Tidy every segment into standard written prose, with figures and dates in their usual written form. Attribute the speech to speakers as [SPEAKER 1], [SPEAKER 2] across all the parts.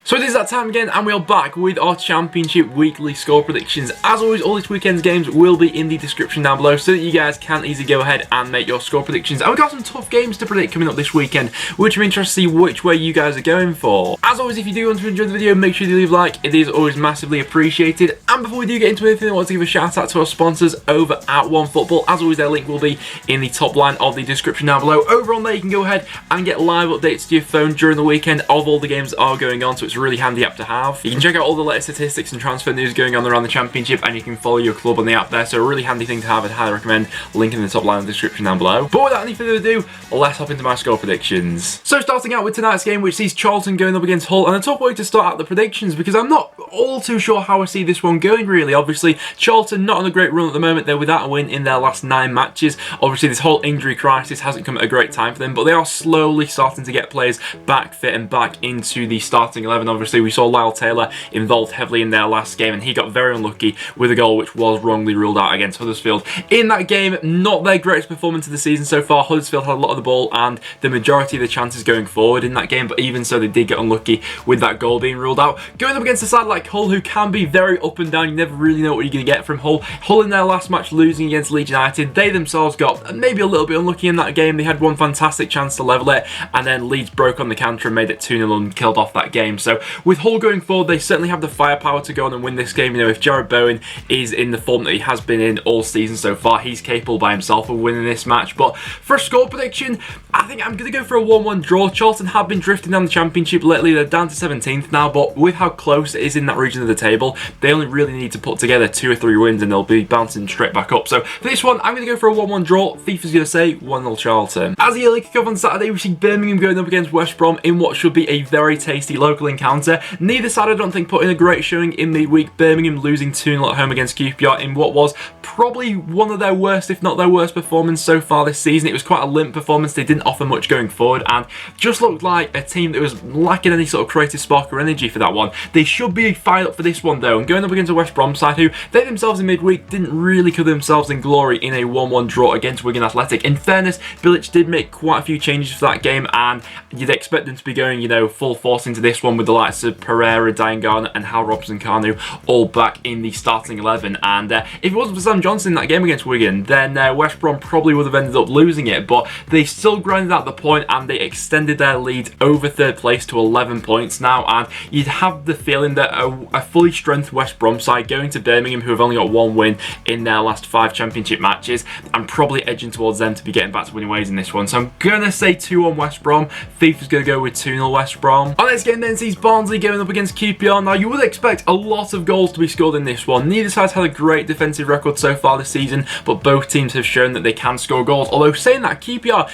[SPEAKER 1] So it is that time again, and we are back with our Championship weekly score predictions. As always, all this weekend's games will be in the description down below so that you guys can easily go ahead and make your score predictions. And we've got some tough games to predict coming up this weekend, which I'm interested to see which way you guys are going for. As always, if you do want to enjoy the video, make sure you leave a like. It is always massively appreciated. And before we do get into anything, I want to give a shout out to our sponsors over at OneFootball. As always, their link will be in the top line of the description down below. Over on there, you can go ahead and get live updates to your phone during the weekend of all the games that are going on, so it's a really handy app to have. You can check out all the latest statistics and transfer news going on around the Championship, and you can follow your club on the app there, so a really handy thing to have. I'd highly recommend. Link in the top line of the description down below. But without any further ado, let's hop into my score predictions. So starting out with tonight's game, which sees Charlton going up against Hull, and a tough way to start out the predictions because I'm not all too sure how I see this one going really. Obviously, Charlton not on a great run at the moment. They're without a win in their last 9 matches. Obviously, this whole injury crisis hasn't come at a great time for them, but they are slowly starting to get players back fit and back into the starting 11. Obviously, we saw Lyle Taylor involved heavily in their last game, and he got very unlucky with a goal which was wrongly ruled out against Huddersfield. In that game, not their greatest performance of the season so far. Huddersfield had a lot of the ball and the majority of the chances going forward in that game, but even so, they did get unlucky with that goal being ruled out. Going up against a side like Hull, who can be very up and down, you never really know what you're going to get from Hull. Hull in their last match losing against Leeds United, they themselves got maybe a little bit unlucky in that game. They had one fantastic chance to level it, and then Leeds broke on the counter and made it 2-0 and killed off that game. So with Hull going forward, they certainly have the firepower to go on and win this game. You know, if Jared Bowen is in the form that he has been in all season so far, he's capable by himself of winning this match. But for a score prediction, I think I'm going to go for a 1-1 draw. Charlton have been drifting down the Championship lately. They're down to 17th now, but with how close it is in that region of the table, they only really need to put together 2 or 3 wins and they'll be bouncing straight back up. So for this one, I'm going to go for a 1-1 draw. FIFA's going to say 1-0 Charlton. As the early kick-off on Saturday, we see Birmingham going up against West Brom in what should be a very tasty local encounter. Neither side, I don't think, put in a great showing in midweek. Birmingham losing 2-0 at home against QPR in what was probably one of their worst, if not their worst performance so far this season. It was quite a limp performance. They didn't offer much going forward and just looked like a team that was lacking any sort of creative spark or energy for that one. They should be fired up for this one though, and going up against a West Brom side who they themselves in midweek didn't really cover themselves in glory in a 1-1 draw against Wigan Athletic. In fairness, Bilic did make quite a few changes for that game, and you'd expect them to be going, you know, full force into this one with the likes of Pereira, Diangana and Hal Robson-Kanu all back in the starting 11. And if it wasn't for Sam Johnson in that game against Wigan, then West Brom probably would have ended up losing it, but they still grinded out the point and they extended their lead over 3rd place to 11 points now. And you'd have the feeling that a fully strengthened West Brom side going to Birmingham, who have only got 1 win in their last 5 Championship matches, I'm probably edging towards them to be getting back to winning ways in this one. So I'm going to say 2-1 West Brom. FIFA's going to go with 2-0 West Brom. Our next game then sees Barnsley going up against QPR. Now, you would expect a lot of goals to be scored in this one. Neither side's had a great defensive record so far this season, but both teams have shown that they can score goals. Although saying that, QPR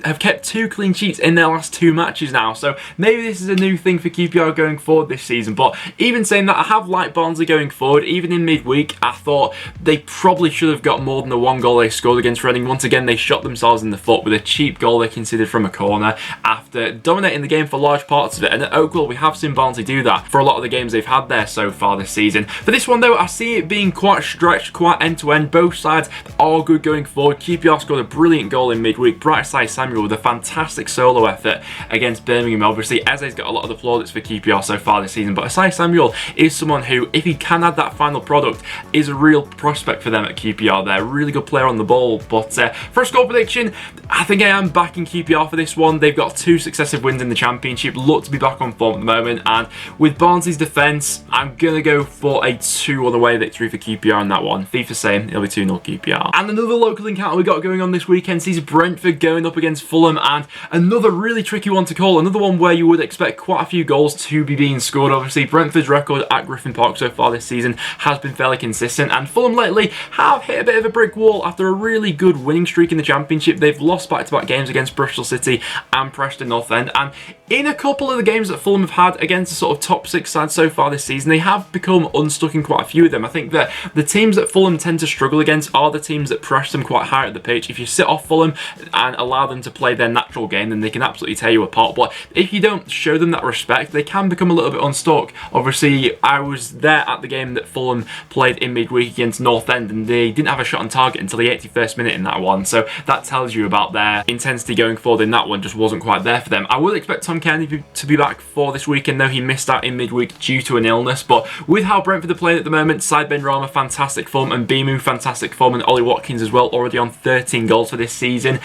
[SPEAKER 1] have kept 2 clean sheets in their last 2 matches now, so maybe this is a new thing for QPR going forward this season. But even saying that, I have liked Barnsley going forward. Even in midweek, I thought they probably should have got more than the 1 goal they scored against Reading. Once again, they shot themselves in the foot with a cheap goal they considered from a corner after dominating the game for large parts of it. And at Oakwell, we have seen Barnsley do that for a lot of the games they've had there so far this season. For this one though, I see it being quite stretched, quite end-to-end. Both sides are good going forward. QPR scored a brilliant goal in midweek. Bright Sai Samuel with a fantastic solo effort against Birmingham. Obviously, Eze's got a lot of the plaudits for QPR so far this season, but Sai Samuel is someone who, if he can add that final product, is a real prospect for them at QPR. They're a really good player on the ball. But for a score prediction, I think I am backing QPR for this one. They've got 2 successive wins in the Championship, look to be back on form at the moment, and with Barnsley's defence, I'm going to go for a 2-1 victory for QPR in that one. FIFA saying it'll be 2-0 QPR. And another local encounter we got going on this weekend sees Brentford going up against Fulham, and another really tricky one to call, another one where you would expect quite a few goals to be being scored. Obviously, Brentford's record at Griffin Park so far this season has been fairly consistent, and Fulham lately have hit a bit of a brick wall after a really good winning streak in the Championship. They've lost back-to-back games against Bristol City and Preston North End, and in a couple of the games that Fulham have had against the sort of top 6 sides so far this season, they have become unstuck in quite a few of them. I think that the teams that Fulham tend to struggle against are the teams that press them quite high at the pitch. If you sit off Fulham and allow them to play their natural game, then they can absolutely tear you apart. But if you don't show them that respect, they can become a little bit unstuck. Obviously, I was there at the game that Fulham played in midweek against North End, and they didn't have a shot on target until the 81st minute in that one. So that tells you about their intensity going forward in that one, just wasn't quite there for them. I would expect Tom Kenny to be back for this weekend, though he missed out in midweek due to an illness. But with how Brentford are playing at the moment, side Ben Rama, fantastic form, and Bimu, fantastic form, and Ollie Watkins as well, already on 13 goals for this season.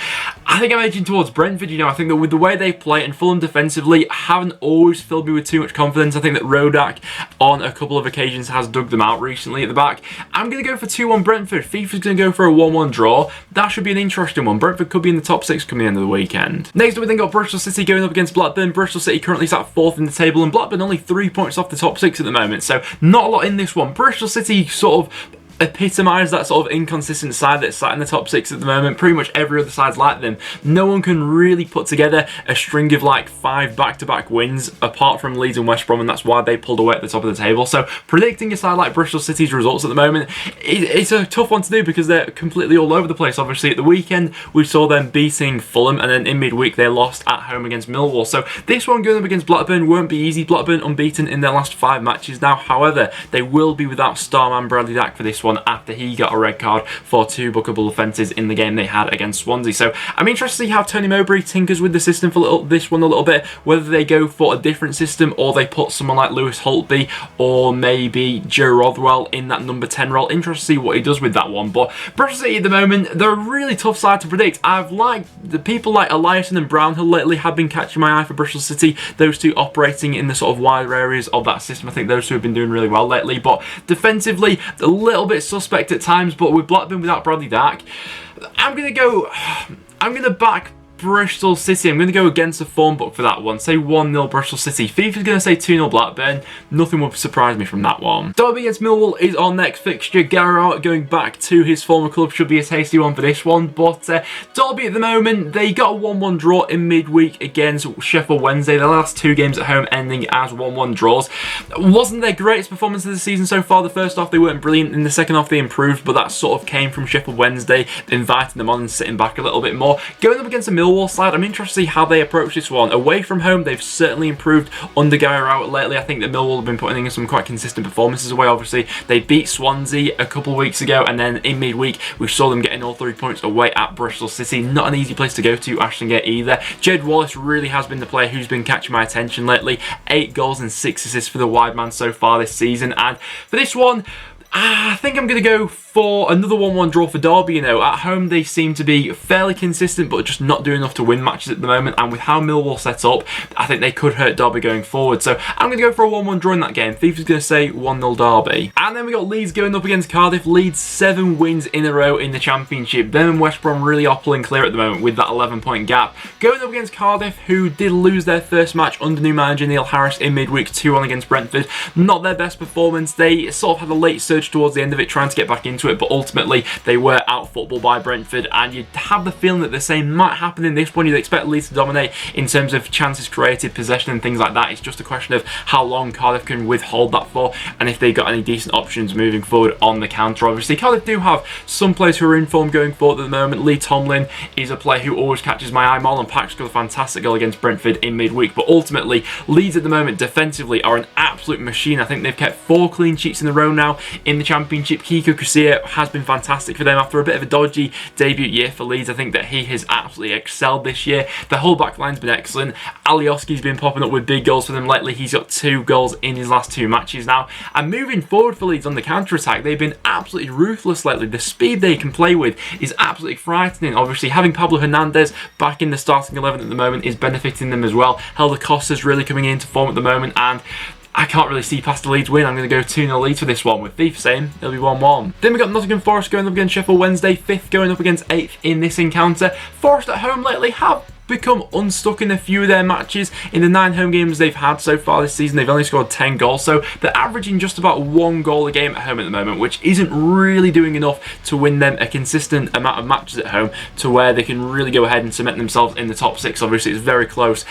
[SPEAKER 1] I think I'm edging towards Brentford, you know. I think that with the way they play, and Fulham defensively haven't always filled me with too much confidence. I think that Rodak on a couple of occasions has dug them out recently at the back. I'm going to go for 2-1 Brentford. FIFA's going to go for a 1-1 draw. That should be an interesting one. Brentford could be in the top 6 coming the end of the weekend. Next up, we then got Bristol City going up against Blackburn. Bristol City currently sat 4th in the table, and Blackburn only 3 points off the top 6 at the moment, so not a lot in this one. Bristol City sort of epitomise that sort of inconsistent side that's sat in the top 6 at the moment. Pretty much every other side's like them. No one can really put together a string of like 5 back-to-back wins apart from Leeds and West Brom, and that's why they pulled away at the top of the table. So predicting a side like Bristol City's results at the moment, it's a tough one to do because they're completely all over the place. Obviously at the weekend we saw them beating Fulham, and then in midweek they lost at home against Millwall. So this one going up against Blackburn won't be easy. Blackburn unbeaten in their last 5 matches now. However, they will be without starman Bradley Dack for this one, after he got a red card for 2 bookable offences in the game they had against Swansea. So I'm interested to see how Tony Mowbray tinkers with the system for this one a little bit, whether they go for a different system or they put someone like Lewis Holtby or maybe Joe Rothwell in that number 10 role. Interested to see what he does with that one. But Bristol City at the moment, they're a really tough side to predict. I've liked the people like Eliasson and Brownhill lately have been catching my eye for Bristol City. Those two operating in the sort of wider areas of that system. I think those two have been doing really well lately. But defensively, a little bit suspect at times, but with Blackburn without Bradley Dack, I'm going to back Bristol City. I'm going to go against the form book for that one. Say 1-0 Bristol City. FIFA's going to say 2-0 Blackburn. Nothing will surprise me from that one. Derby against Millwall is our next fixture. Garrett going back to his former club should be a tasty one for this one. But Derby at the moment, they got a 1-1 draw in midweek against Sheffield Wednesday. The last 2 games at home ending as 1-1 draws. Wasn't their greatest performance of the season so far. The first half they weren't brilliant. In the second half they improved, but that sort of came from Sheffield Wednesday inviting them on and sitting back a little bit more. Going up against a Millwall side, I'm interested to see how they approach this one. Away from home, they've certainly improved under Gary Rowett lately. I think that Millwall have been putting in some quite consistent performances away. Obviously, they beat Swansea a couple of weeks ago, and then in midweek, we saw them getting all 3 points away at Bristol City. Not an easy place to go to, Ashton Gate either. Jed Wallace really has been the player who's been catching my attention lately. 8 goals and 6 assists for the wide man so far this season. And for this one, I think I'm going to go for another 1-1 draw for Derby. You know, at home they seem to be fairly consistent, but just not doing enough to win matches at the moment. And with how Millwall set up, I think they could hurt Derby going forward. So I'm going to go for a 1-1 draw in that game. FIFA's going to say 1-0 Derby. And then we got Leeds going up against Cardiff. Leeds 7 wins in a row in the Championship. Them and West Brom really are pulling clear at the moment with that 11-point gap. Going up against Cardiff, who did lose their first match under new manager Neil Harris in midweek 2-1 against Brentford. Not their best performance. They sort of had a late surge towards the end of it, trying to get back into it, but ultimately they were out footballed by Brentford, and you'd have the feeling that the same might happen in this one. You'd expect Leeds to dominate in terms of chances created, possession and things like that. It's just a question of how long Cardiff can withhold that for, and if they've got any decent options moving forward on the counter. Obviously, Cardiff do have some players who are in form going forward at the moment. Lee Tomlin is a player who always catches my eye. Marlon Pack scored a fantastic goal against Brentford in midweek, but ultimately Leeds at the moment defensively are an absolute machine. I think they've kept 4 clean sheets in a row now in the Championship. Kiko Casilla has been fantastic for them after a bit of a dodgy debut year for Leeds. I think that he has absolutely excelled this year. The whole back line's been excellent. Alioski's been popping up with big goals for them lately. He's got 2 goals in his last 2 matches now. And moving forward for Leeds on the counter-attack, they've been absolutely ruthless lately. The speed they can play with is absolutely frightening. Obviously, having Pablo Hernandez back in the starting 11 at the moment is benefiting them as well. Helder Costa's really coming into form at the moment, and I can't really see past the Leeds win. I'm going to go 2-0 Leeds for this one, with FIFA saying it'll be 1-1. Then we got Nottingham Forest going up against Sheffield Wednesday, 5th going up against 8th in this encounter. Forest at home lately have become unstuck in a few of their matches. In the 9 home games they've had so far this season, they've only scored 10 goals, so they're averaging just about 1 goal a game at home at the moment, which isn't really doing enough to win them a consistent amount of matches at home to where they can really go ahead and cement themselves in the top 6. Obviously, it's very close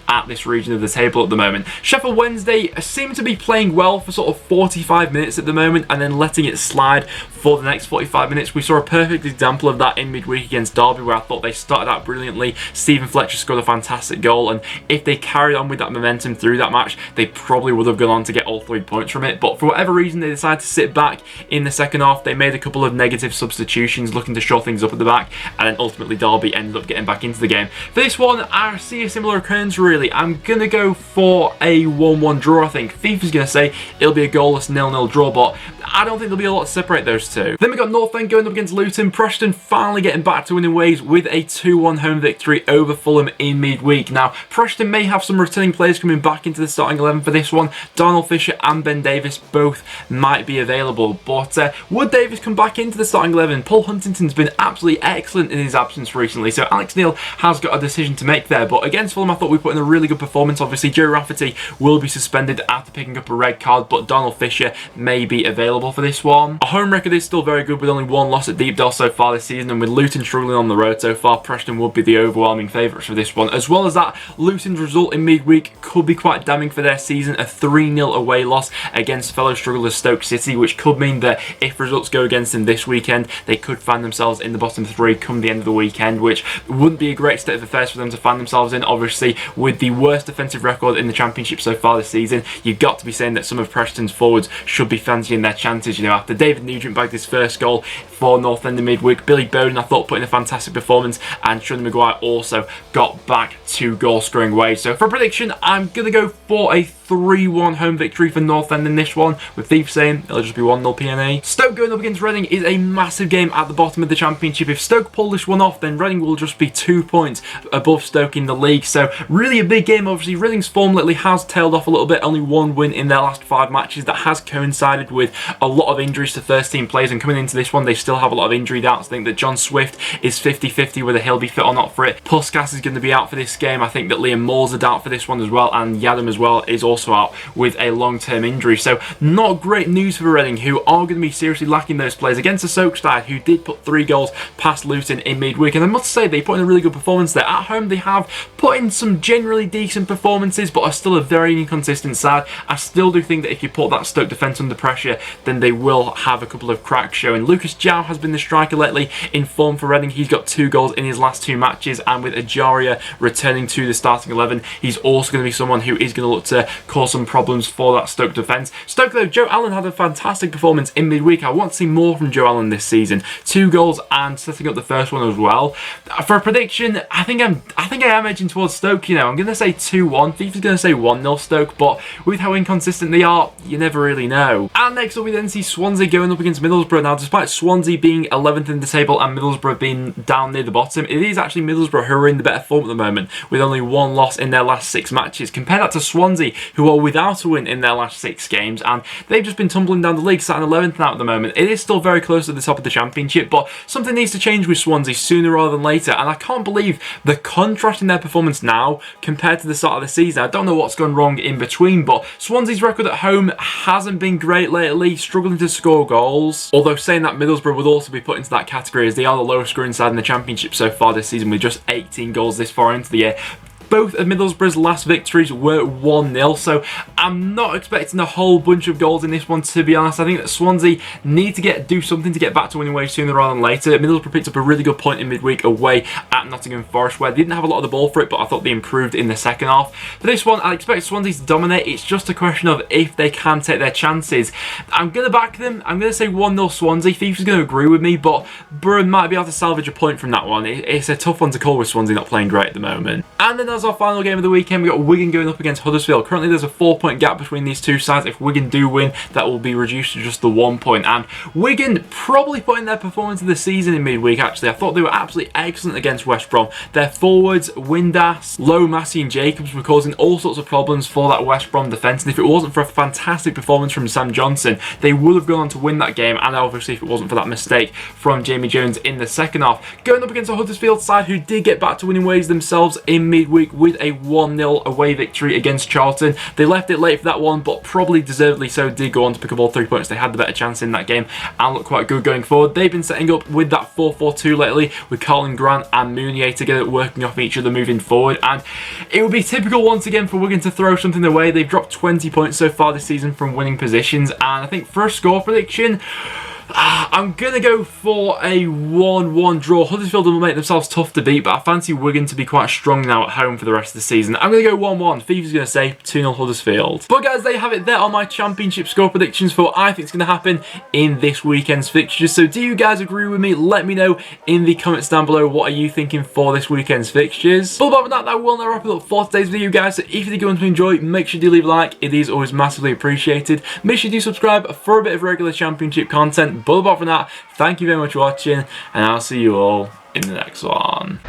[SPEAKER 1] at this region of the table at the moment. Sheffield Wednesday seem to be playing well for sort of 45 minutes at the moment and then letting it slide for the next 45 minutes. We saw a perfect example of that in midweek against Derby, where I thought they started out brilliantly. Stephen Fletcher scored a fantastic goal, and if they carried on with that momentum through that match, they probably would have gone on to get all 3 points from it. But for whatever reason, they decided to sit back in the second half. They made a couple of negative substitutions looking to shore things up at the back, and then ultimately Derby ended up getting back into the game. For this one, I see a similar occurrence really really. I'm going to go for a 1-1 draw, I think. FIFA's going to say it'll be a goalless 0-0 draw, but I don't think there'll be a lot to separate those two. Then we got North End going up against Luton. Preston finally getting back to winning ways with a 2-1 home victory over Fulham in midweek. Now, Preston may have some returning players coming back into the starting 11 for this one. Darnell Fisher and Ben Davies both might be available, but would Davies come back into the starting 11? Paul Huntington's been absolutely excellent in his absence recently, so Alex Neil has got a decision to make there. But against Fulham, I thought we put in a really good performance. Obviously, Joe Rafferty will be suspended after picking up a red card, but Darnell Fisher may be available for this one. Our home record is still very good with only one loss at Deepdale so far this season, and with Luton struggling on the road so far, Preston would be the overwhelming favourites for this one. As well as that, Luton's result in midweek could be quite damning for their season, a 3-0 away loss against fellow strugglers Stoke City, which could mean that if results go against them this weekend, they could find themselves in the bottom three come the end of the weekend, which wouldn't be a great state of affairs for them to find themselves in. Obviously, with the worst defensive record in the Championship so far this season, you've got to be saying that some of Preston's forwards should be fancying their chances. You know, after David Nugent bagged his first goal for North End in midweek, Billy Bowden, I thought, put in a fantastic performance, and Sean Maguire also got back to goal-scoring ways. So for a prediction, I'm going to go for a 3-1 home victory for North End in this one, with Thief saying it'll just be 1-0 PNA. Stoke going up against Reading is a massive game at the bottom of the Championship. If Stoke pull this one off, then Reading will just be 2 points above Stoke in the league. So really a big game. Obviously, Reading's form lately has tailed off a little bit. Only one win in their last 5 matches. That has coincided with a lot of injuries to first-team players, and coming into this one, they still have a lot of injury doubts. I think that John Swift is 50-50 whether he'll be fit or not for it. Puskas is going to be out for this game. I think that Liam Moore's a out for this one as well, and Yadam as well is also out with a long-term injury. So not great news for Reading, who are going to be seriously lacking those players against a Stoke side who did put 3 goals past Luton in midweek. And I must say, they put in a really good performance there. At home, they have put in some generally decent performances, but are still a very inconsistent side. I still do think that if you put that Stoke defence under pressure, then they will have a couple of cracks showing. Lucas Jow has been the striker lately in form for Reading. He's got 2 goals in his last 2 matches, and with Ajaria returning to the starting 11, he's also going to be someone who is going to look to cause some problems for that Stoke defence. Stoke, though, Joe Allen had a fantastic performance in midweek. I want to see more from Joe Allen this season. 2 goals and setting up the first one as well. For a prediction, I think I am edging towards Stoke. You know, I'm going to say 2-1. Thief is going to say 1-0 Stoke, but with how inconsistent they are, you never really know. And next up, we then see Swansea going up against Middlesbrough. Now, despite Swansea being 11th in the table and Middlesbrough being down near the bottom, it is actually Middlesbrough who are in the better form at the moment, with only 1 loss in their last 6 matches. Compare that to Swansea, who are without a win in their last 6 games, and they've just been tumbling down the league, sat in 11th now at the moment. It is still very close to the top of the Championship, but something needs to change with Swansea sooner rather than later, and I can't believe the contrast in their performance now compared to the start of the season. I don't know what's gone wrong in between, but Swansea's record at home hasn't been great lately, struggling to score goals. Although saying that, Middlesbrough would also be put into that category, as they are the lowest scoring side in the Championship so far this season, with just 18 goals this far into the year. Both of Middlesbrough's last victories were 1-0, so I'm not expecting a whole bunch of goals in this one, to be honest. I think that Swansea need to do something to get back to winning ways sooner rather than later. Middlesbrough picked up a really good point in midweek away at Nottingham Forest, where they didn't have a lot of the ball for it, but I thought they improved in the second half. For this one, I expect Swansea to dominate. It's just a question of if they can take their chances. I'm going to back them. I'm going to say 1-0 Swansea. Thief's going to agree with me, but Borough might be able to salvage a point from that one. It's a tough one to call with Swansea not playing great at the moment. And then as our final game of the weekend, we got Wigan going up against Huddersfield. Currently, there's a 4-point gap between these two sides. If Wigan do win, that will be reduced to just the 1 point. And Wigan probably putting their performance of the season in midweek, actually. I thought they were absolutely excellent against West Brom. Their forwards, Windass, Lowe, Massey and Jacobs were causing all sorts of problems for that West Brom defence. And if it wasn't for a fantastic performance from Sam Johnson, they would have gone on to win that game. And obviously, if it wasn't for that mistake from Jamie Jones in the second half. Going up against a Huddersfield side who did get back to winning ways themselves in midweek with a 1-0 away victory against Charlton. They left it late for that one, but probably deservedly so did go on to pick up all 3 points. They had the better chance in that game and look quite good going forward. They've been setting up with that 4-4-2 lately, with Colin Grant and Mounier together working off each other moving forward, and it would be typical once again for Wigan to throw something away. They've dropped 20 points so far this season from winning positions, and I think for a score prediction, I'm going to go for a 1-1 draw. Huddersfield will make themselves tough to beat, but I fancy Wigan to be quite strong now at home for the rest of the season. I'm going to go 1-1. FIFA's going to say 2-0 Huddersfield. But guys, there you have it. There are my championship score predictions for what I think is going to happen in this weekend's fixtures. So do you guys agree with me? Let me know in the comments down below. What are you thinking for this weekend's fixtures? But apart from that, that will now wrap it up for today's video, guys. So if you do want to enjoy, make sure you do leave a like. It is always massively appreciated. Make sure you do subscribe for a bit of regular championship content. But apart from that, thank you very much for watching, and I'll see you all in the next one.